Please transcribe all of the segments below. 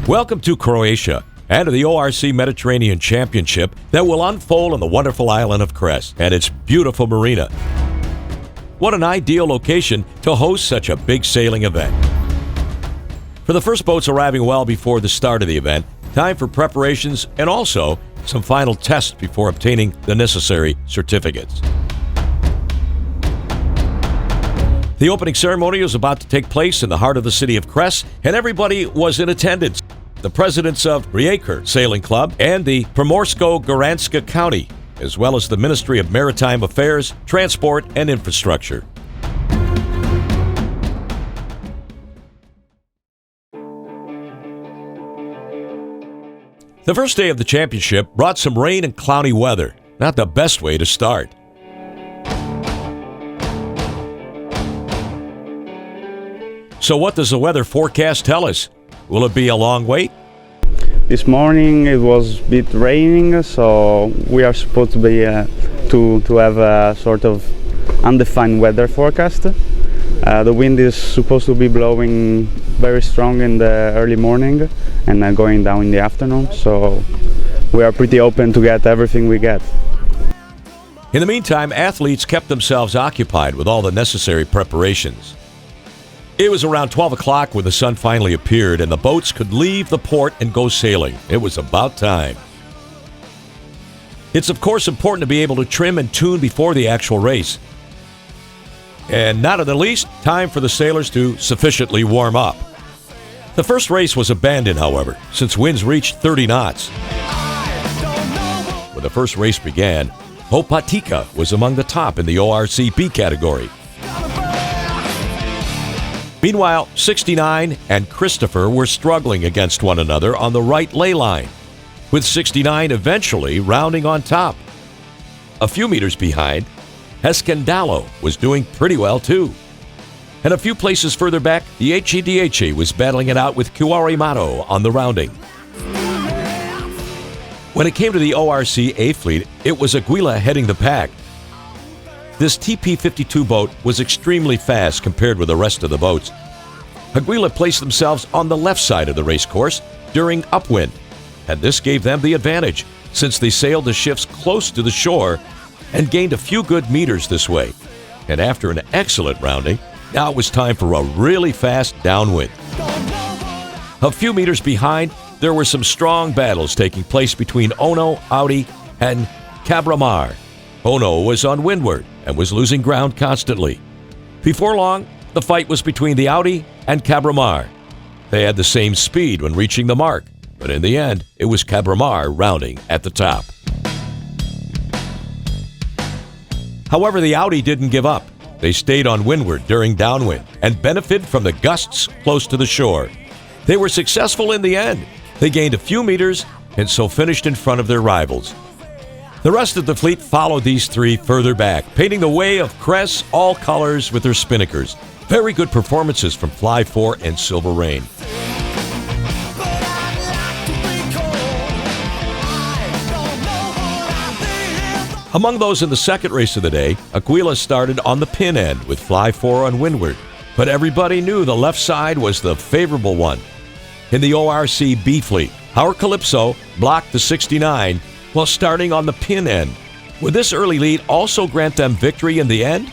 Welcome to Croatia and to the ORC Mediterranean Championship that will unfold on the wonderful island of Cres and its beautiful marina. What an ideal location to host such a big sailing event. For the first boats arriving well before the start of the event, time for preparations and also some final tests before obtaining the necessary certificates. The opening ceremony was about to take place in the heart of the city of Cres, and everybody was in attendance. The presidents of Rijeka Sailing Club and the Primorsko-Goranska County, as well as the Ministry of Maritime Affairs, Transport, and Infrastructure. The first day of the championship brought some rain and cloudy weather. Not the best way to start. So what does the weather forecast tell us? Will it be a long wait? This morning it was a bit raining, so we are supposed to be to have a sort of undefined weather forecast. The wind is supposed to be blowing very strong in the early morning and going down in the afternoon, so we are pretty open to get everything we get. In the meantime, athletes kept themselves occupied with all the necessary preparations. It was around 12 o'clock when the sun finally appeared and the boats could leave the port and go sailing. It was about time. It's of course important to be able to trim and tune before the actual race. And not in the least, time for the sailors to sufficiently warm up. The first race was abandoned, however, since winds reached 30 knots. When the first race began, Hopatica was among the top in the ORC B category. Meanwhile, 69 and Christopher were struggling against one another on the right lay line, with 69 eventually rounding on top. A few meters behind, Escandalo was doing pretty well too. And a few places further back, the HEDHE was battling it out with Cuarimato on the rounding. When it came to the ORC A fleet, it was Aguila heading the pack. This TP-52 boat was extremely fast compared with the rest of the boats. Aguila placed themselves on the left side of the race course during upwind, and this gave them the advantage since they sailed the shifts close to the shore and gained a few good meters this way. And after an excellent rounding, now it was time for a really fast downwind. A few meters behind, there were some strong battles taking place between Ono, Audi, and Cabramar. Ono was on windward and was losing ground constantly. Before long, the fight was between the Audi and Cabramar. They had the same speed when reaching the mark, but in the end, it was Cabramar rounding at the top. However, the Audi didn't give up. They stayed on windward during downwind and benefited from the gusts close to the shore. They were successful in the end. They gained a few meters and so finished in front of their rivals. The rest of the fleet followed these three further back, painting the way of Cres all colors with their spinnakers. Very good performances from Fly 4 and Silver Rain. Among those in the second race of the day, Aguila started on the pin end with Fly 4 on windward, but everybody knew the left side was the favorable one. In the ORC B fleet, our Calypso blocked the 69 while starting on the pin end. Would this early lead also grant them victory in the end?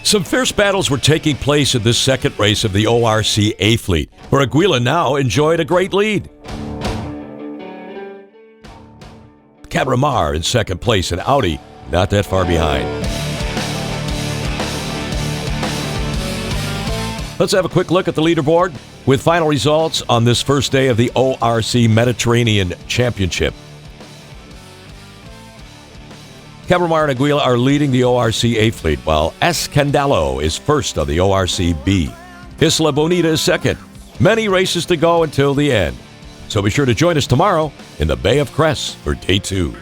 Some fierce battles were taking place in this second race of the ORC A fleet, where Aguila now enjoyed a great lead. Cabramar in second place and Audi not that far behind. Let's have a quick look at the leaderboard with final results on this first day of the ORC Mediterranean Championship. Cabramar and Aguila are leading the ORC A fleet, while Escandalo is first on the ORC B. Isla Bonita is second. Many races to go until the end. So be sure to join us tomorrow in the Bay of Cres for Day 2.